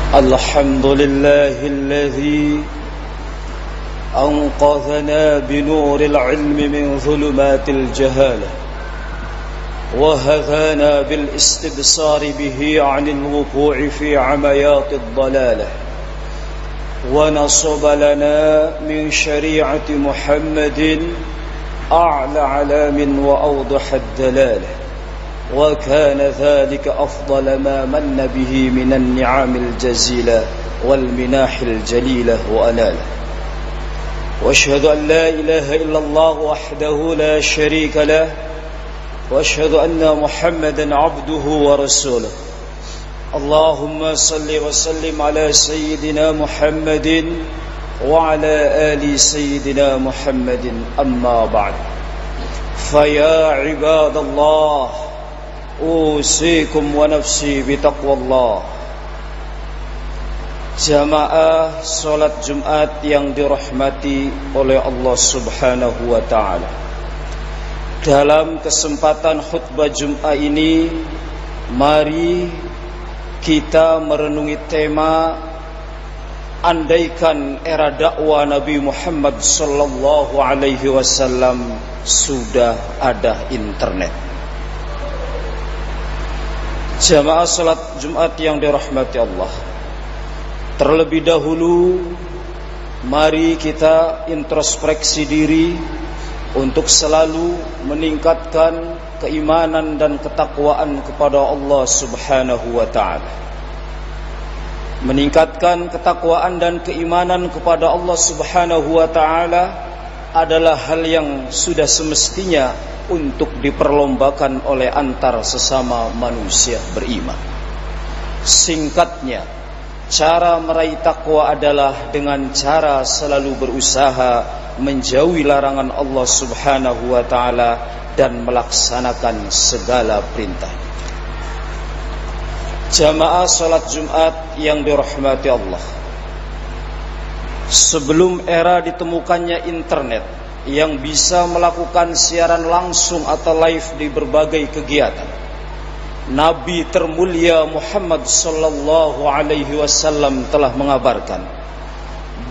الحمد لله الذي أنقذنا بنور العلم من ظلمات الجهالة وهدانا بالاستبصار به عن الوقوع في عميات الضلالة ونصب لنا من شريعة محمد أعلى علام وأوضح الدلالة وكان ذلك أفضل ما من به من النعم الجزيلة والمناح الجليلة وأناله وأشهد أن لا إله إلا الله وحده لا شريك له وأشهد أن محمدا عبده ورسوله اللهم صل وسلم على سيدنا محمد وعلى آل سيدنا محمد أما بعد فيا عباد الله أوصيكم ونفسي بتقوى الله. Jamaah salat Jumat yang dirahmati oleh Allah Subhanahu wa taala. Dalam kesempatan khutbah Jumat ini, mari kita merenungi tema andaikan era dakwah Nabi Muhammad sallallahu alaihi wasallam sudah ada internet. Jamaah salat Jumat yang dirahmati Allah, terlebih dahulu mari kita introspeksi diri untuk selalu meningkatkan keimanan dan ketakwaan kepada Allah Subhanahu wa taala. Meningkatkan ketakwaan dan keimanan kepada Allah Subhanahu wa taala adalah hal yang sudah semestinya untuk diperlombakan oleh antar sesama manusia beriman. Singkatnya, cara meraih takwa adalah dengan cara selalu berusaha menjauhi larangan Allah Subhanahu wa taala dan melaksanakan segala perintah. Jamaah salat Jumat yang dirahmati Allah, sebelum era ditemukannya internet yang bisa melakukan siaran langsung atau live di berbagai kegiatan, Nabi termulia Muhammad sallallahu alaihi wasallam telah mengabarkan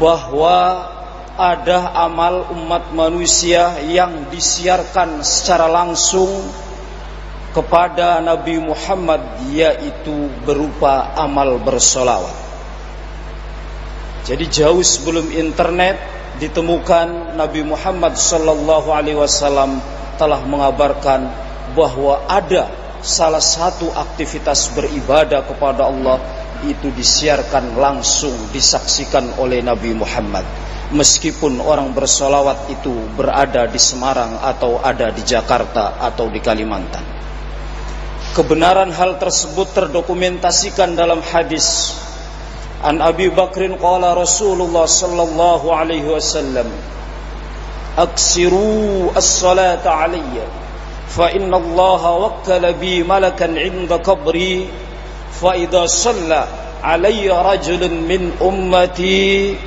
bahwa ada amal umat manusia yang disiarkan secara langsung kepada Nabi Muhammad, yaitu berupa amal bersolawat. Jadi jauh sebelum internet ditemukan, Nabi Muhammad sallallahu alaihi wasallam telah mengabarkan bahwa ada salah satu aktivitas beribadah kepada Allah itu disiarkan langsung, disaksikan oleh Nabi Muhammad, meskipun orang bersolawat itu berada di Semarang atau ada di Jakarta atau di Kalimantan. Kebenaran hal tersebut terdokumentasikan dalam hadis. An Abi Bakrin qala Rasulullah sallallahu alaihi wasallam, aksiru as-salata alayya fa inna Allah wakkala bi malakan 'inda qabri fa idza shalla alayya rajulun min ummati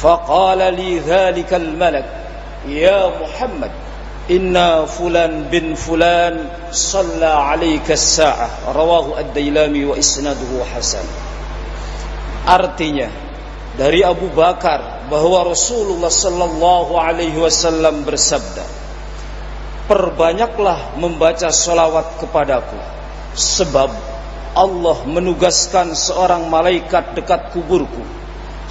fa qala li dhalika al-malak ya Muhammad inna fulan bin fulan shalla alayka as-sa'ah, rawahu ad-Dailami wa isnaduhu hasan. Artinya dari Abu Bakar bahwa Rasulullah sallallahu alaihi wasallam bersabda, perbanyaklah membaca sholawat kepadaku, sebab Allah menugaskan seorang malaikat dekat kuburku.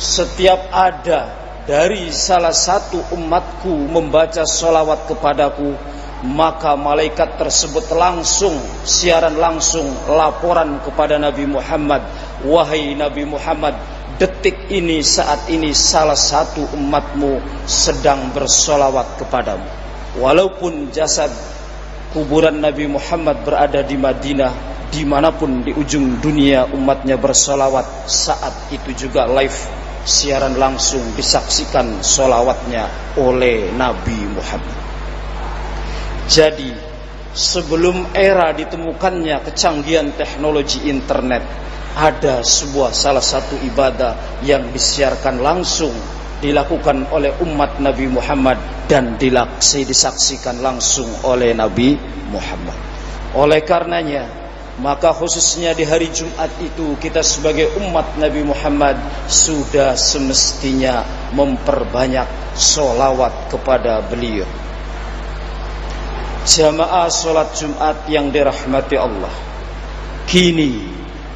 Setiap ada dari salah satu umatku membaca sholawat kepadaku, maka malaikat tersebut langsung siaran langsung laporan kepada Nabi Muhammad, wahai Nabi Muhammad, detik ini saat ini salah satu umatmu sedang bersolawat kepadamu. Walaupun jasad kuburan Nabi Muhammad berada di Madinah, dimanapun di ujung dunia umatnya bersolawat, saat itu juga live siaran langsung disaksikan solawatnya oleh Nabi Muhammad. Jadi sebelum era ditemukannya kecanggihan teknologi internet, ada sebuah salah satu ibadah yang disiarkan langsung, dilakukan oleh umat Nabi Muhammad dan disaksikan langsung oleh Nabi Muhammad. Oleh karenanya maka khususnya di hari Jumat itu kita sebagai umat Nabi Muhammad sudah semestinya memperbanyak sholawat kepada beliau. Jamaah sholat Jumat yang dirahmati Allah, kini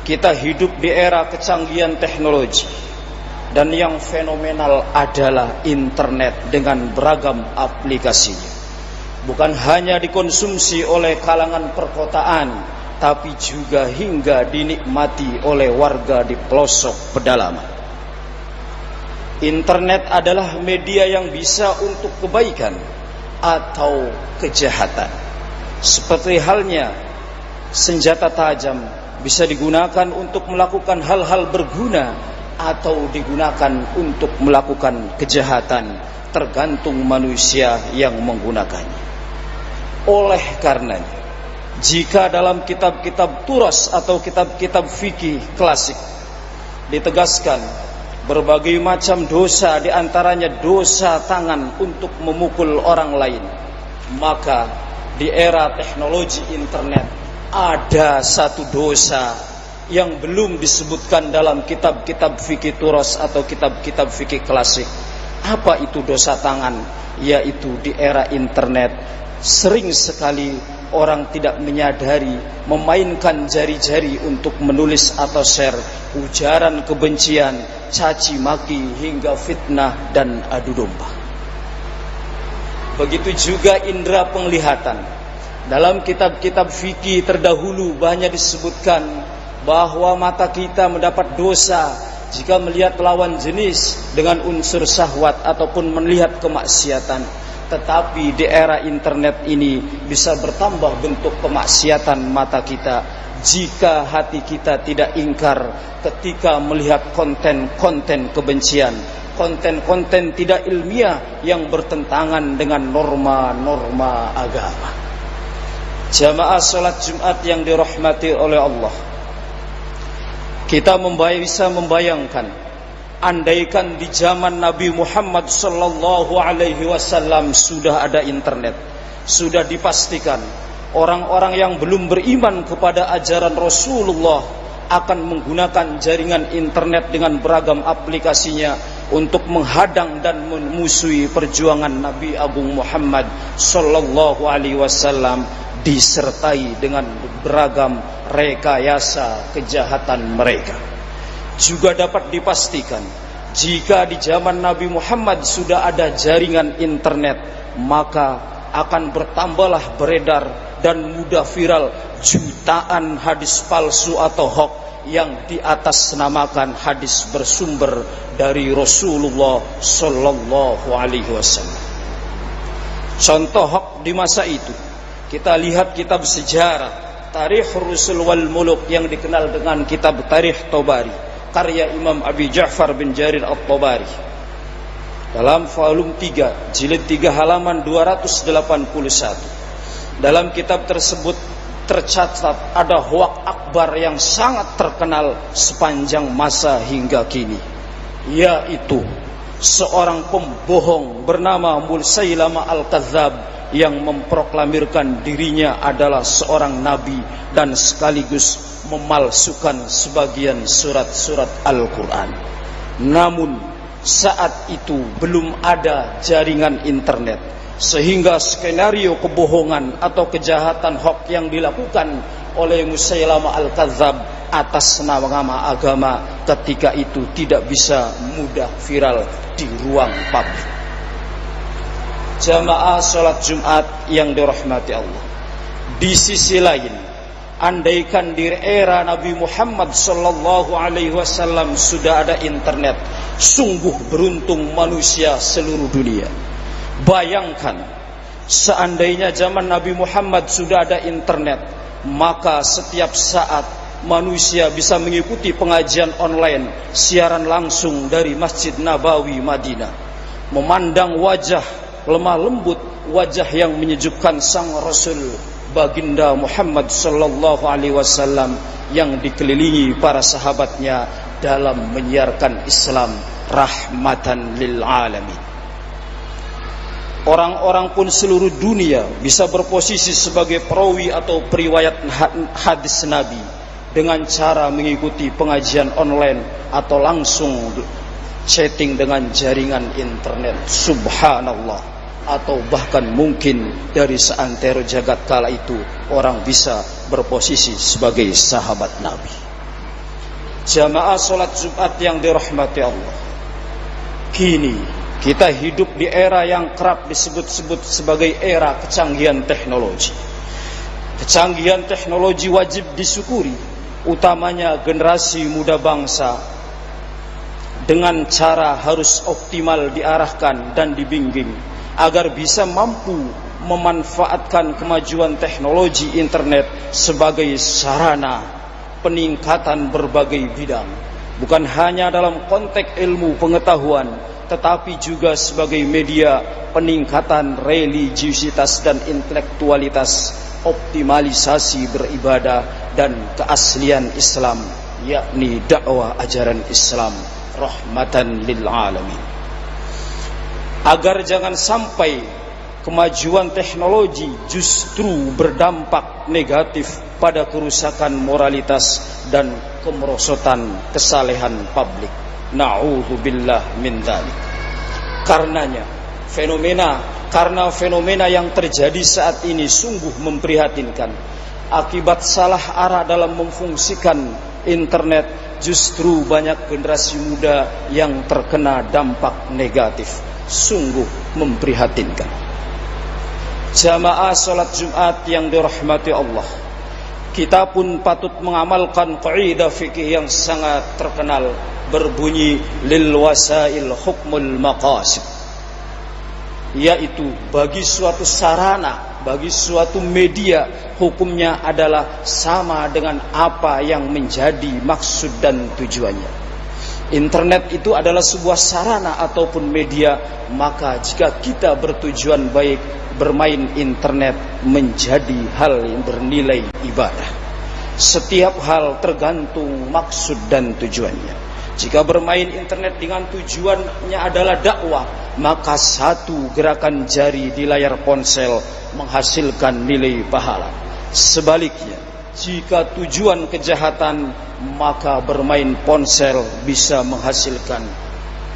kita hidup di era kecanggihan teknologi, dan yang fenomenal adalah internet dengan beragam aplikasinya. Bukan hanya dikonsumsi oleh kalangan perkotaan, tapi juga hingga dinikmati oleh warga di pelosok pedalaman. Internet adalah media yang bisa untuk kebaikan atau kejahatan. Seperti halnya senjata tajam bisa digunakan untuk melakukan hal-hal berguna atau digunakan untuk melakukan kejahatan, tergantung manusia yang menggunakannya. Oleh karenanya, jika dalam kitab-kitab turas atau kitab-kitab fikih klasik ditegaskan berbagai macam dosa, diantaranya dosa tangan untuk memukul orang lain, maka di era teknologi internet ada satu dosa yang belum disebutkan dalam kitab-kitab fikih turas atau kitab-kitab fikih klasik. Apa itu dosa tangan? Yaitu di era internet sering sekali orang tidak menyadari memainkan jari-jari untuk menulis atau share ujaran kebencian, caci maki hingga fitnah dan adu domba. Begitu juga indera penglihatan. Dalam kitab-kitab fikih terdahulu banyak disebutkan bahwa mata kita mendapat dosa jika melihat lawan jenis dengan unsur syahwat ataupun melihat kemaksiatan. Tetapi di era internet ini bisa bertambah bentuk kemaksiatan mata kita jika hati kita tidak ingkar ketika melihat konten-konten kebencian, konten-konten tidak ilmiah yang bertentangan dengan norma-norma agama. Jamaah salat Jumat yang dirahmati oleh Allah, kita bisa membayangkan, andaikan di zaman Nabi Muhammad sallallahu alaihi wasallam sudah ada internet, sudah dipastikan orang-orang yang belum beriman kepada ajaran Rasulullah akan menggunakan jaringan internet dengan beragam aplikasinya untuk menghadang dan memusuhi perjuangan Nabi Agung Muhammad sallallahu alaihi wasallam, disertai dengan beragam rekayasa kejahatan mereka. Juga dapat dipastikan, jika di zaman Nabi Muhammad sudah ada jaringan internet, maka akan bertambahlah beredar dan mudah viral jutaan hadis palsu atau hoax yang diatasnamakan hadis bersumber dari Rasulullah sallallahu alaihi wasallam. Contoh hoax di masa itu, kita lihat kitab sejarah Tarikh Rusul wal Muluk yang dikenal dengan kitab Tarikh Tabari, karya Imam Abi Ja'far bin Jarir At-Tabari. Dalam volume 3, jilid 3 halaman 281. Dalam kitab tersebut tercatat ada hoak akbar yang sangat terkenal sepanjang masa hingga kini, yaitu seorang pembohong bernama Musailama Al-Kadzab yang memproklamirkan dirinya adalah seorang nabi dan sekaligus memalsukan sebagian surat-surat Al-Quran. Namun saat itu belum ada jaringan internet, sehingga skenario kebohongan atau kejahatan hoax yang dilakukan oleh Musailama Al-Kadzab atas nama agama ketika itu tidak bisa mudah viral di ruang publik. Jamaah salat Jumat yang dirahmati Allah, di sisi lain, andaikan di era Nabi Muhammad sallallahu alaihi wasallam sudah ada internet, sungguh beruntung manusia seluruh dunia. Bayangkan, seandainya zaman Nabi Muhammad sudah ada internet, maka setiap saat manusia bisa mengikuti pengajian online, siaran langsung dari Masjid Nabawi Madinah, memandang wajah lemah lembut, wajah yang menyejukkan sang Rasul baginda Muhammad sallallahu alaihi wasallam yang dikelilingi para sahabatnya dalam menyiarkan Islam rahmatan lil alamin. Orang-orang pun seluruh dunia bisa berposisi sebagai perawi atau periwayat hadis Nabi dengan cara mengikuti pengajian online atau langsung chatting dengan jaringan internet. Subhanallah. Atau bahkan mungkin dari seantero jagat kala itu orang bisa berposisi sebagai sahabat Nabi. Jamaah salat Jumat yang dirahmati Allah, kini kita hidup di era yang kerap disebut-sebut sebagai era kecanggihan teknologi. Kecanggihan teknologi wajib disyukuri, utamanya generasi muda bangsa, dengan cara harus optimal diarahkan dan dibimbing agar bisa mampu memanfaatkan kemajuan teknologi internet sebagai sarana peningkatan berbagai bidang, bukan hanya dalam konteks ilmu pengetahuan, tetapi juga sebagai media peningkatan religiusitas dan intelektualitas, optimalisasi beribadah dan keaslian Islam, yakni dakwah ajaran Islam rahmatan lil alamin. Agar jangan sampai kemajuan teknologi justru berdampak negatif pada kerusakan moralitas dan kemerosotan kesalehan publik. Na'udzubillah min dzalik. Karena fenomena yang terjadi saat ini sungguh memprihatinkan. Akibat salah arah dalam memfungsikan internet, justru banyak generasi muda yang terkena dampak negatif. Sungguh memprihatinkan. Jamaah salat Jumat yang dirahmati Allah, kita pun patut mengamalkan kaidah fikih yang sangat terkenal berbunyi lil wasail hukmul maqasid, yaitu bagi suatu sarana, bagi suatu media, hukumnya adalah sama dengan apa yang menjadi maksud dan tujuannya. Internet itu adalah sebuah sarana ataupun media, maka jika kita bertujuan baik, bermain internet menjadi hal yang bernilai ibadah. Setiap hal tergantung maksud dan tujuannya. Jika bermain internet dengan tujuannya adalah dakwah, maka satu gerakan jari di layar ponsel menghasilkan nilai pahala. Sebaliknya, jika tujuan kejahatan, maka bermain ponsel bisa menghasilkan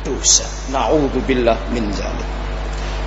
dosa. Na'udzubillah min dzalik.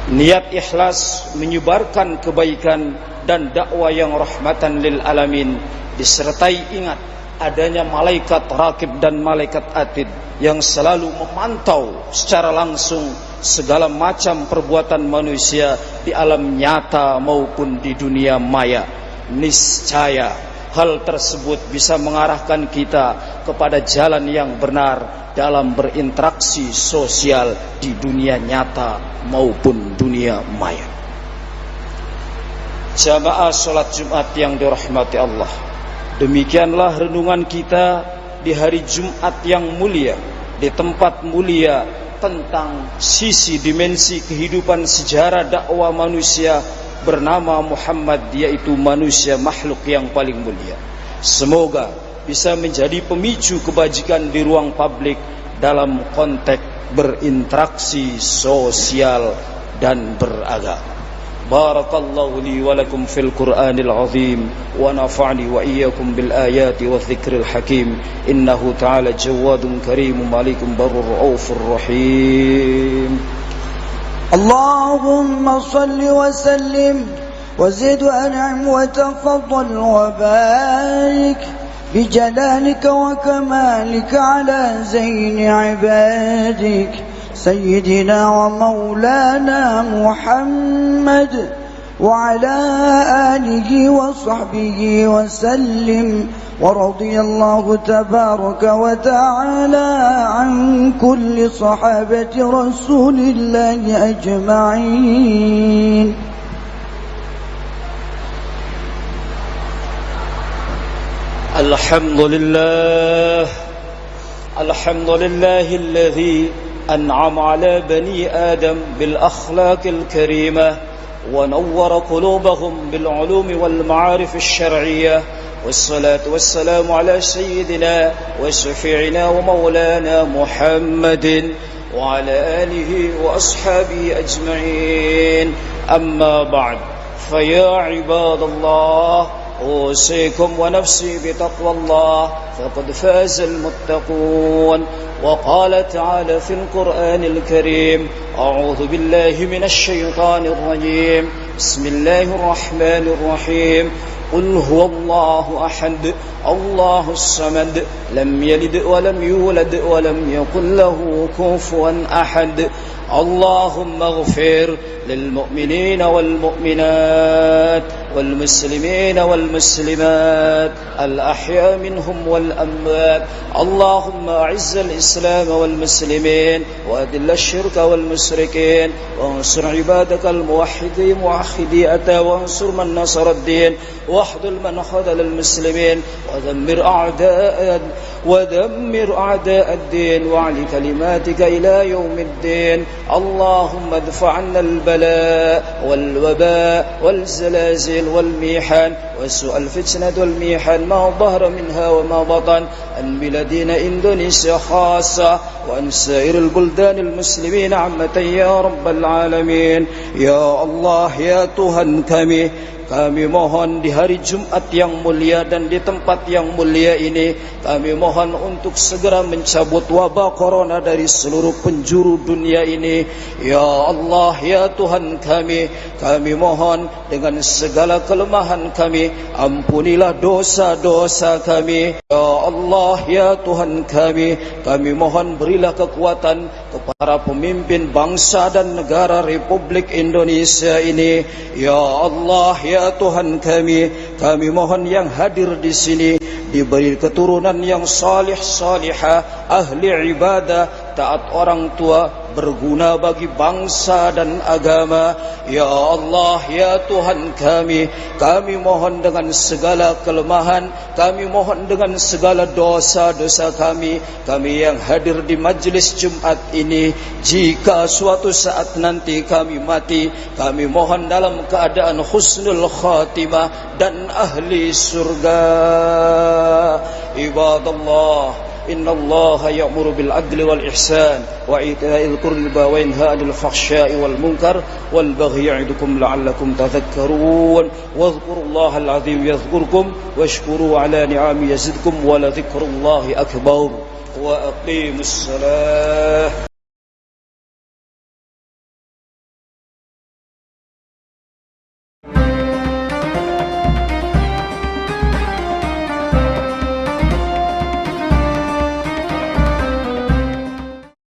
Niat ikhlas menyebarkan kebaikan dan dakwah yang rahmatan lil alamin disertai ingat adanya malaikat raqib dan malaikat atid yang selalu memantau secara langsung segala macam perbuatan manusia di alam nyata maupun di dunia maya. Niscaya hal tersebut bisa mengarahkan kita kepada jalan yang benar dalam berinteraksi sosial di dunia nyata maupun dunia maya. Jamaah salat Jumat yang dirahmati Allah, demikianlah renungan kita di hari Jumat yang mulia, di tempat mulia, tentang sisi dimensi kehidupan sejarah dakwah manusia bernama Muhammad, yaitu manusia makhluk yang paling mulia. Semoga bisa menjadi pemicu kebajikan di ruang publik dalam konteks berinteraksi sosial dan beragama. Barakallahu li wa lakum fil Qur'anil azim wa nafa'ni wa iyyakum bil ayati wa dzikril hakim. Innahu ta'ala jawadun karimun malikum barur raufur rahim. اللهم صل وسلم وزد وأنعم وتفضل وبارك بجلالك وكمالك على زين عبادك سيدنا ومولانا محمد وعلى آله وصحبه وسلم. ورضي الله تبارك وتعالى عن كل صحابة رسول الله أجمعين. الحمد لله الذي أنعم على بني آدم بالأخلاق الكريمة ونور قلوبهم بالعلوم والمعارف الشرعية، والصلاة والسلام على سيدنا وشفيعنا ومولانا محمد وعلى آله وأصحابه أجمعين. أما بعد، فيا عباد الله، أوصيكم ونفسي بتقوى الله، فقد فاز المتقون. وقال تعالى في القرآن الكريم: أعوذ بالله من الشيطان الرجيم، بسم الله الرحمن الرحيم. قل هو الله أحد الله الصمد لم يلد ولم يولد ولم يكن له كفوا أحد. اللهم اغفر للمؤمنين والمؤمنات والمسلمين والمسلمات الأحياء منهم والأموات. اللهم أعز الإسلام والمسلمين وأذل الشرك والمشركين، وانصر عبادك الموحدين موحدية، وانصر من نصر الدين، واحذل من خذل المسلمين، ودمر أعداء الدين، وعلي كلماتك إلى يوم الدين. اللهم ادفع عنا البلاء والوباء والزلازل والميحان وسوء الفتنة والميحان ما ظهر منها وما بطن عن بلادنا إندونيسيا خاصة، وعن سائر البلدان المسلمين عامة يا رب العالمين. Ya Allah, ya Tuhan kami mohon di hari Jumat yang mulia dan di tempat yang mulia ini, kami mohon untuk segera mencabut wabah corona dari seluruh penjuru dunia ini. Ya Allah, ya Tuhan kami mohon dengan segala kelemahan kami, ampunilah dosa-dosa kami. Ya Allah, ya Tuhan kami mohon berilah kekuatan kepada pemimpin bangsa dan negara Republik Indonesia ini. Ya Allah, ya Tuhan kami mohon yang hadir di sini diberi keturunan yang salih salihah, ahli ibadah, taat orang tua, berguna bagi bangsa dan agama. Ya Allah, ya Tuhan kami mohon dengan segala kelemahan, kami mohon dengan segala dosa-dosa kami yang hadir di majlis Jumat ini, jika suatu saat nanti kami mati, kami mohon dalam keadaan husnul khatimah dan ahli surga. Ibadallah, إن الله يأمر بالعدل والإحسان وإيتاء ذي القربى وينهى عن الفحشاء والمنكر والبغي يعظكم لعلكم تذكرون. واذكروا الله العظيم يذكركم واشكروا على نعمه يزدكم ولذكر الله أكبر. وأقيموا الصلاة.